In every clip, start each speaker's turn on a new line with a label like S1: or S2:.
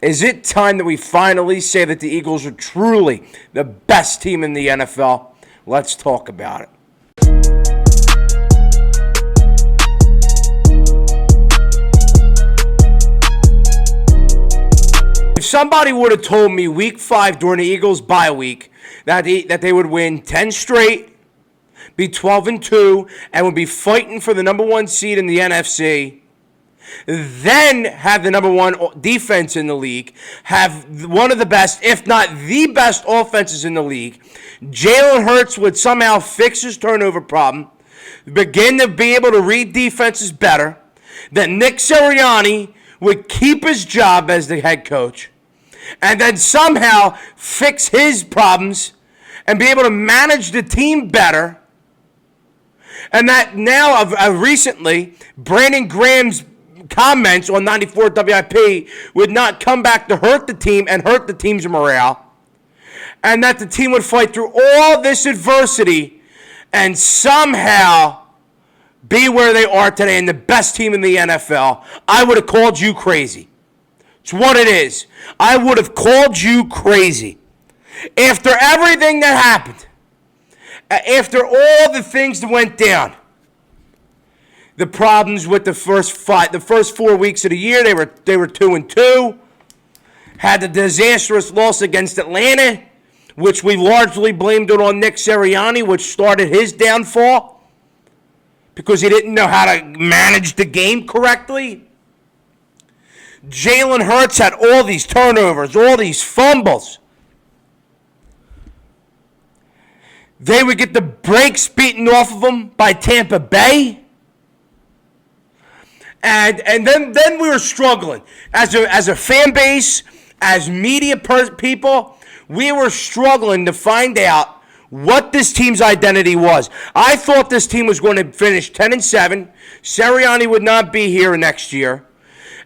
S1: Is it time that we finally say that the Eagles are truly the best team in the NFL? Let's talk about it. If somebody would have told me week 5 during the Eagles bye week that they would win 10 straight, be 12-2, and would be fighting for the number 1 seed in the NFC, then have the number 1 defense in the league, have one of the best, if not the best offenses in the league, Jalen Hurts would somehow fix his turnover problem, begin to be able to read defenses better, that Nick Sirianni would keep his job as the head coach, and then somehow fix his problems and be able to manage the team better. And that now, recently, Brandon Graham's comments on 94 WIP would not come back to hurt the team and hurt the team's morale. And that the team would fight through all this adversity and somehow be where they are today and the best team in the NFL. I would have called you crazy. It's what it is. I would have called you crazy. After everything that happened, after all the things that went down, the problems with the first 4 weeks of the year, they were 2-2. Had the disastrous loss against Atlanta, which we largely blamed it on Nick Sirianni, which started his downfall because he didn't know how to manage the game correctly. Jalen Hurts had all these turnovers, all these fumbles. They would get the brakes beaten off of them by Tampa Bay. And then we were struggling. As a fan base, as media people, we were struggling to find out what this team's identity was. I thought this team was going to finish 10-7. Sirianni would not be here next year.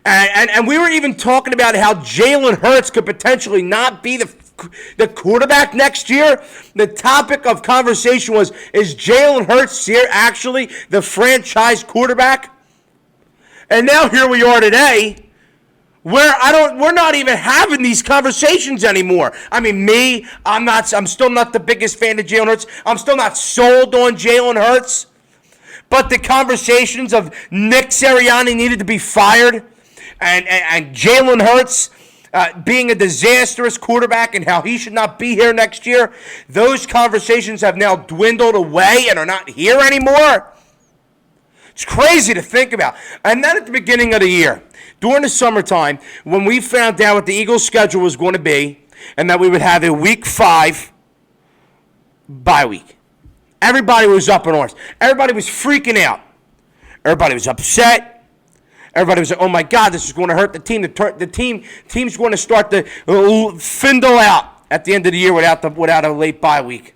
S1: And we were even talking about how Jalen Hurts could potentially not be the quarterback next year. The topic of conversation was, is Jalen Hurts here actually the franchise quarterback? And now here we are today, where we're not even having these conversations anymore. I mean, I'm still not the biggest fan of Jalen Hurts. I'm still not sold on Jalen Hurts. But the conversations of Nick Sirianni needed to be fired, and Jalen Hurts being a disastrous quarterback and how he should not be here next year, those conversations have now dwindled away and are not here anymore. It's crazy to think about. And then at the beginning of the year, during the summertime, when we found out what the Eagles' schedule was going to be and that we would have a week 5 bye week, everybody was up in arms. Everybody was freaking out. Everybody was upset. Everybody was like, oh my God, this is going to hurt the team. The team's going to start to findle out at the end of the year without a late bye week.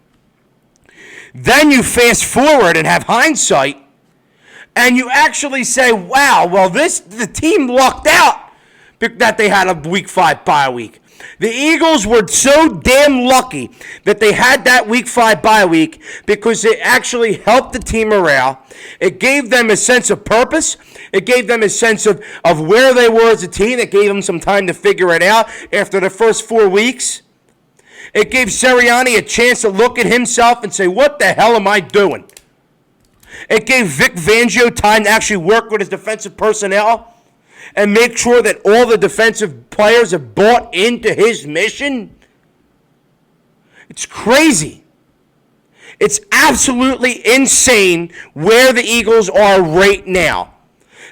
S1: Then you fast forward and have hindsight, and you actually say, wow, well, the team lucked out that they had a week 5 bye week. The Eagles were so damn lucky that they had that week 5 bye week because it actually helped the team morale. It gave them a sense of purpose. It gave them a sense of where they were as a team. It gave them some time to figure it out after the first 4 weeks. It gave Sirianni a chance to look at himself and say, what the hell am I doing? It gave Vic Fangio time to actually work with his defensive personnel and make sure that all the defensive players have bought into his mission. It's crazy. It's absolutely insane where the Eagles are right now.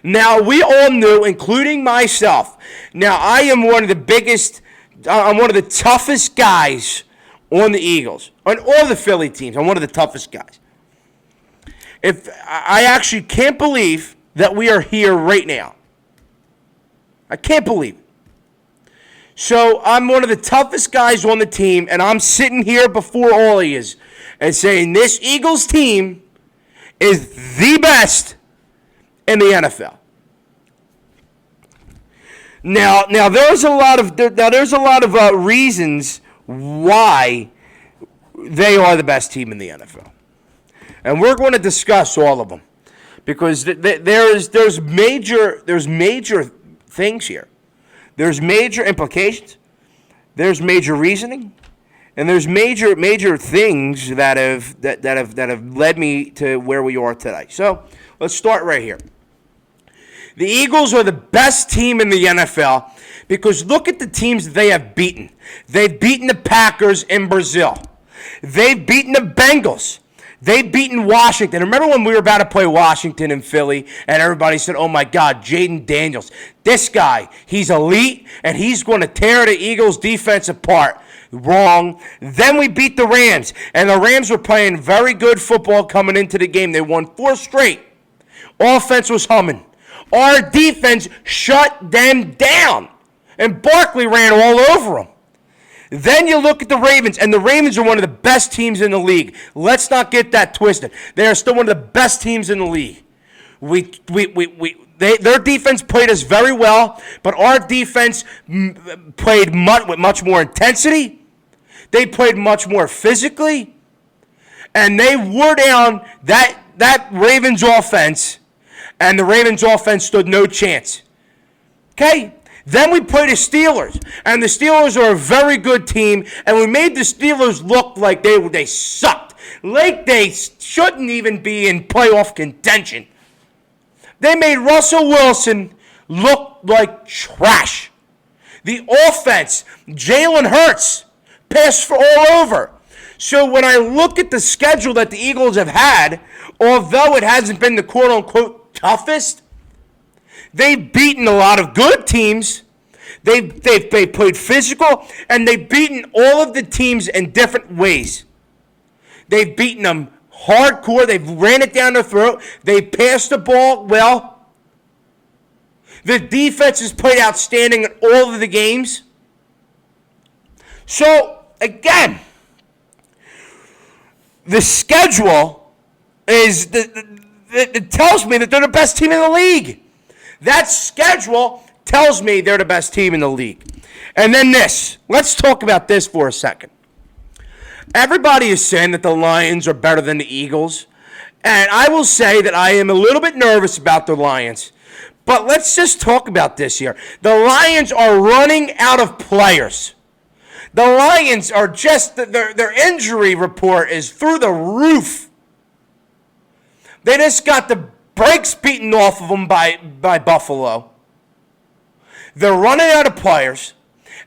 S1: Now, we all knew, including myself, now I am one of the toughest guys on the Eagles, on all the Philly teams. I'm one of the toughest guys. I actually can't believe that we are here right now. I can't believe it. So I'm one of the toughest guys on the team, and I'm sitting here before all of you and saying this Eagles team is the best in the NFL. Now there's a lot of reasons why they are the best team in the NFL. And we're going to discuss all of them because there's major things here there's major implications, there's major reasoning, and there's major things that have led me to where we are today. So let's start right here. The Eagles are the best team in the NFL because look at the teams that they have beaten. They've beaten the Packers in Brazil. They've beaten the Bengals. They've beaten Washington. Remember when we were about to play Washington and Philly, and everybody said, oh my God, Jaden Daniels. This guy, he's elite, and he's going to tear the Eagles' defense apart. Wrong. Then we beat the Rams, and the Rams were playing very good football coming into the game. They won 4 straight. Offense was humming. Our defense shut them down, and Barkley ran all over them. Then you look at the Ravens, and the Ravens are one of the best teams in the league. Let's not get that twisted. They are still one of the best teams in the league. Their defense played us very well, but our defense played with much more intensity. They played much more physically, and they wore down that Ravens offense, and the Ravens offense stood no chance. Okay? Then we played the Steelers, and the Steelers are a very good team, and we made the Steelers look like they sucked, like they shouldn't even be in playoff contention. They made Russell Wilson look like trash. The offense, Jalen Hurts, passed for all over. So when I look at the schedule that the Eagles have had, although it hasn't been the quote-unquote toughest, they've beaten a lot of good teams. They've played physical, and they've beaten all of the teams in different ways. They've beaten them hardcore. They've ran it down their throat. They passed the ball well. The defense has played outstanding in all of the games. So, again, the schedule it tells me that they're the best team in the league. That schedule tells me they're the best team in the league. And then this. Let's talk about this for a second. Everybody is saying that the Lions are better than the Eagles. And I will say that I am a little bit nervous about the Lions. But let's just talk about this here. The Lions are running out of players. The Lions are just, their injury report is through the roof. They just got the brakes beaten off of them by Buffalo. They're running out of players.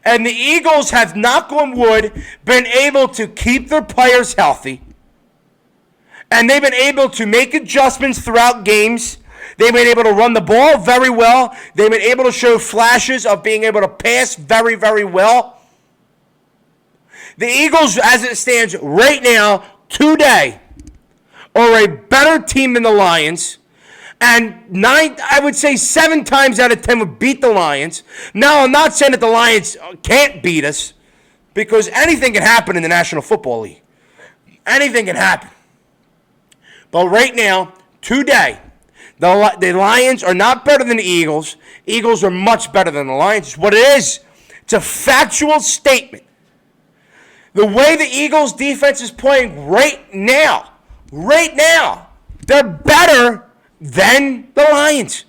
S1: And the Eagles have, knock on wood, been able to keep their players healthy. And they've been able to make adjustments throughout games. They've been able to run the ball very well. They've been able to show flashes of being able to pass very, very well. The Eagles, as it stands right now, today, are a better team than the Lions. And I would say 7 times out of 10 would beat the Lions. Now, I'm not saying that the Lions can't beat us, because anything can happen in the National Football League. Anything can happen. But right now, today, the Lions are not better than the Eagles. Eagles are much better than the Lions. It's what it is. It's a factual statement. The way the Eagles' defense is playing right now, they're better than the Lions.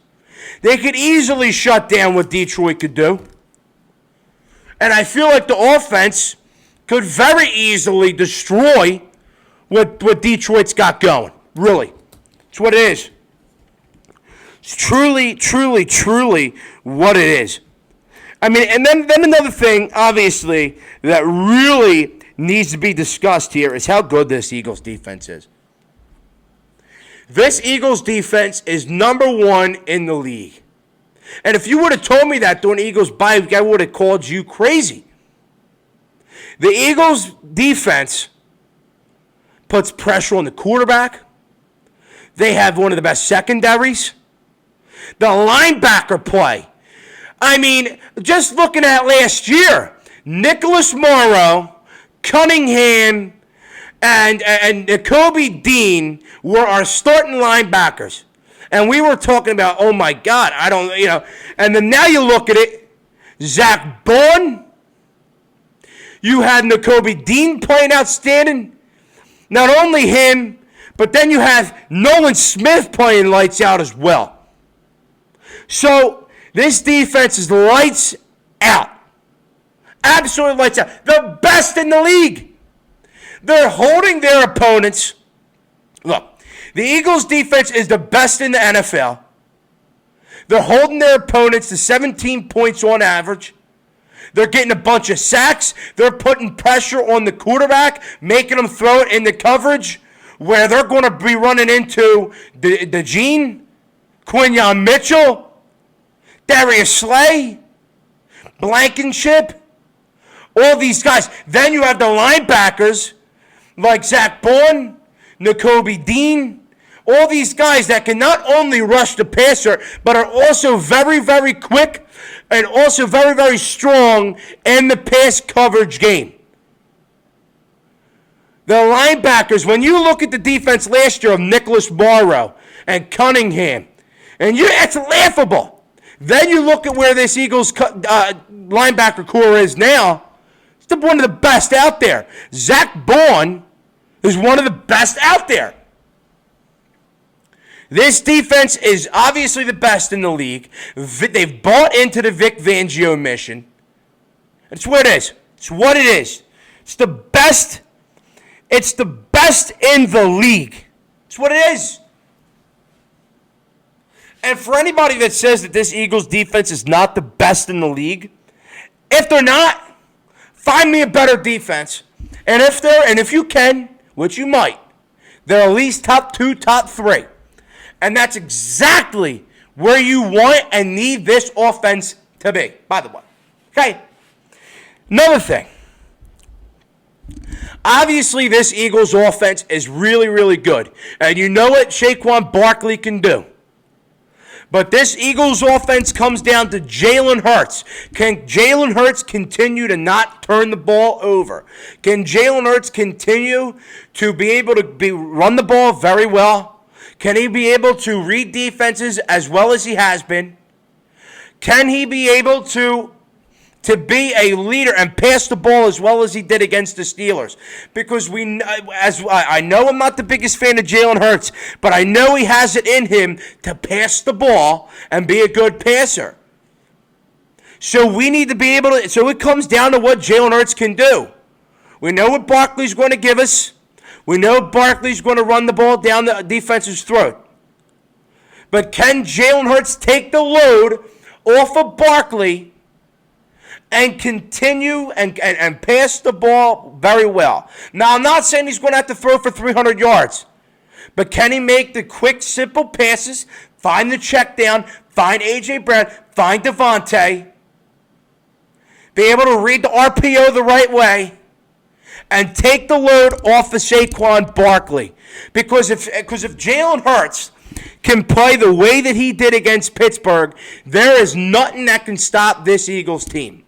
S1: They could easily shut down what Detroit could do. And I feel like the offense could very easily destroy what Detroit's got going. Really. It's what it is. It's truly, truly, truly what it is. I mean, and then another thing, obviously, that really needs to be discussed here is how good this Eagles defense is. This Eagles defense is number 1 in the league. And if you would have told me that during the Eagles bye week, I would have called you crazy. The Eagles defense puts pressure on the quarterback. They have one of the best secondaries. The linebacker play. I mean, just looking at last year, Nicholas Morrow, Cunningham, and Nakobe Dean were our starting linebackers. And we were talking about, oh my God, and then now you look at it, Zach Bourne, you had Nakobe Dean playing outstanding. Not only him, but then you have Nolan Smith playing lights out as well. So this defense is lights out. Absolutely lights out. The best in the league. They're holding their opponents. Look, the Eagles' defense is the best in the NFL. They're holding their opponents to 17 points on average. They're getting a bunch of sacks. They're putting pressure on the quarterback, making them throw it in the coverage where they're going to be running into DeJean, Quinyon Mitchell, Darius Slay, Blankenship, all these guys. Then you have the linebackers like Zach Bourne, Nakobe Dean, all these guys that can not only rush the passer, but are also very, very quick and also very, very strong in the pass coverage game. The linebackers, when you look at the defense last year of Nicholas Morrow and Cunningham, and it's laughable. Then you look at where this Eagles linebacker core is now. It's one of the best out there. Zach Bourne is one of the best out there. This defense is obviously the best in the league. They've bought into the Vic Fangio mission. It's what it is. It's what it is. It's the best. It's the best in the league. It's what it is. And for anybody that says that this Eagles defense is not the best in the league, if they're not, find me a better defense. And if you can, which you might, they're at least top 2, top 3. And that's exactly where you want and need this offense to be, by the way. Okay? Another thing. Obviously, this Eagles offense is really, really good. And you know what Saquon Barkley can do. But this Eagles offense comes down to Jalen Hurts. Can Jalen Hurts continue to not turn the ball over? Can Jalen Hurts continue to be able to run the ball very well? Can he be able to read defenses as well as he has been? Can he be able to be a leader and pass the ball as well as he did against the Steelers? Because I know I'm not the biggest fan of Jalen Hurts, but I know he has it in him to pass the ball and be a good passer. So we need to be able to. So it comes down to what Jalen Hurts can do. We know what Barkley's going to give us. We know Barkley's going to run the ball down the defense's throat. But can Jalen Hurts take the load off of Barkley and continue and pass the ball very well? Now, I'm not saying he's going to have to throw for 300 yards. But can he make the quick, simple passes, find the check down, find A.J. Brown, find Devontae, be able to read the RPO the right way, and take the load off of Saquon Barkley? Because if Jalen Hurts can play the way that he did against Pittsburgh, there is nothing that can stop this Eagles team.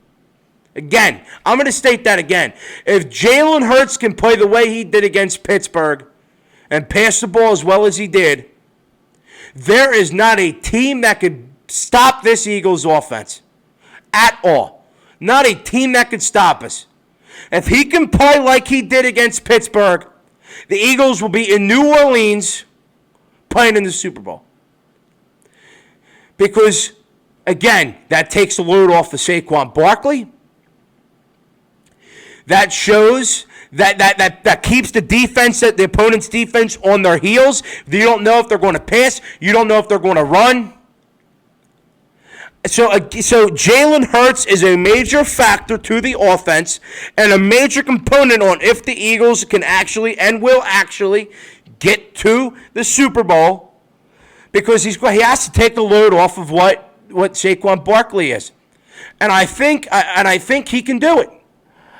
S1: Again, I'm going to state that again. If Jalen Hurts can play the way he did against Pittsburgh and pass the ball as well as he did, there is not a team that could stop this Eagles offense at all. Not a team that could stop us. If he can play like he did against Pittsburgh, the Eagles will be in New Orleans playing in the Super Bowl. Because, again, that takes the load off of Saquon Barkley. That shows that keeps the defense, the opponent's defense on their heels. You don't know if they're going to pass. You don't know if they're going to run. So Jalen Hurts is a major factor to the offense and a major component on if the Eagles can actually and will actually get to the Super Bowl, because he has to take the load off of what Saquon Barkley is. And I think he can do it.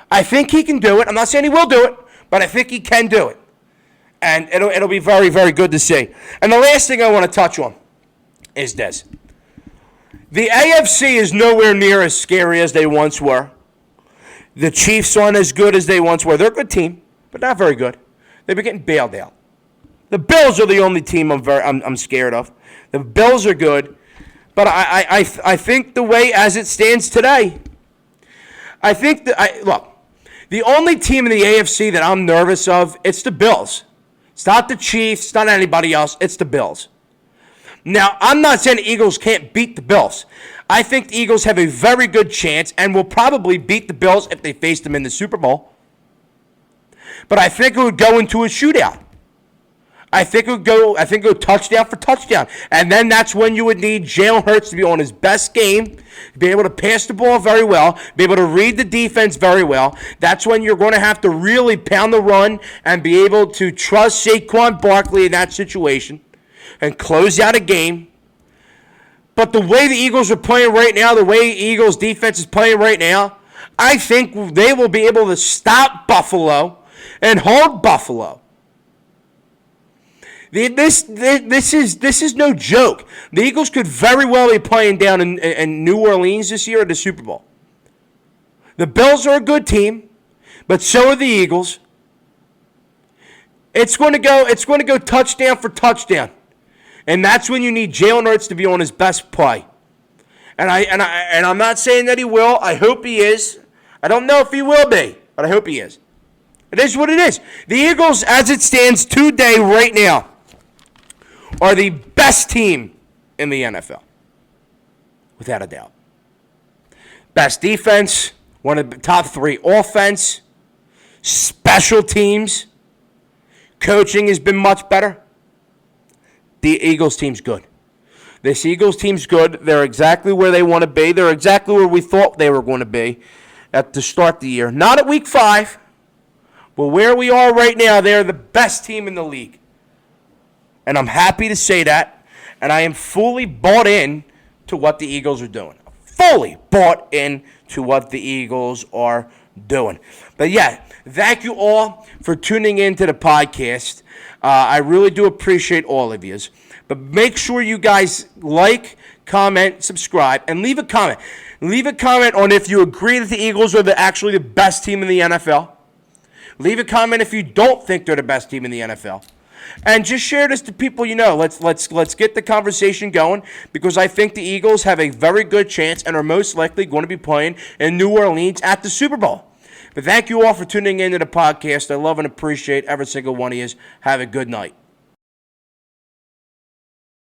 S1: I think he can do it. I'm not saying he will do it, but I think he can do it. And it'll be very, very good to see. And the last thing I want to touch on is this. The AFC is nowhere near as scary as they once were. The Chiefs aren't as good as they once were. They're a good team, but not very good. They've been getting bailed out. The Bills are the only team I'm scared of. The Bills are good, but I think the way as it stands today, I think look, the only team in the AFC that I'm nervous of, it's the Bills. It's not the Chiefs. It's not anybody else. It's the Bills. Now, I'm not saying the Eagles can't beat the Bills. I think the Eagles have a very good chance and will probably beat the Bills if they face them in the Super Bowl. But I think it would go into a shootout. I think it would go touchdown for touchdown. And then that's when you would need Jalen Hurts to be on his best game, be able to pass the ball very well, be able to read the defense very well. That's when you're going to have to really pound the run and be able to trust Saquon Barkley in that situation and close out a game. But the way the Eagles are playing right now, the way Eagles defense is playing right now, I think they will be able to stop Buffalo and hold Buffalo. This is no joke. The Eagles could very well be playing down in New Orleans this year at the Super Bowl. The Bills are a good team, but so are the Eagles. It's going to go touchdown for touchdown. And that's when you need Jalen Hurts to be on his best play. And I'm not saying that he will. I hope he is. I don't know if he will be, but I hope he is. It is what it is. The Eagles, as it stands today, right now, are the best team in the NFL. Without a doubt. Best defense, one of the top 3 offense, special teams, coaching has been much better. The Eagles team's good. This Eagles team's good. They're exactly where they want to be. They're exactly where we thought they were going to be at the start of the year. Not at week 5, but where we are right now, they're the best team in the league. And I'm happy to say that. And I am fully bought in to what the Eagles are doing. Fully bought in to what the Eagles are doing. But yeah, thank you all for tuning in to the podcast. I really do appreciate all of you. But make sure you guys like, comment, subscribe, and leave a comment. Leave a comment on if you agree that the Eagles are actually the best team in the NFL. Leave a comment if you don't think they're the best team in the NFL. And just share this to people you know. Let's get the conversation going, because I think the Eagles have a very good chance and are most likely going to be playing in New Orleans at the Super Bowl. But thank you all for tuning in to the podcast. I love and appreciate every single one of you. Have a good night.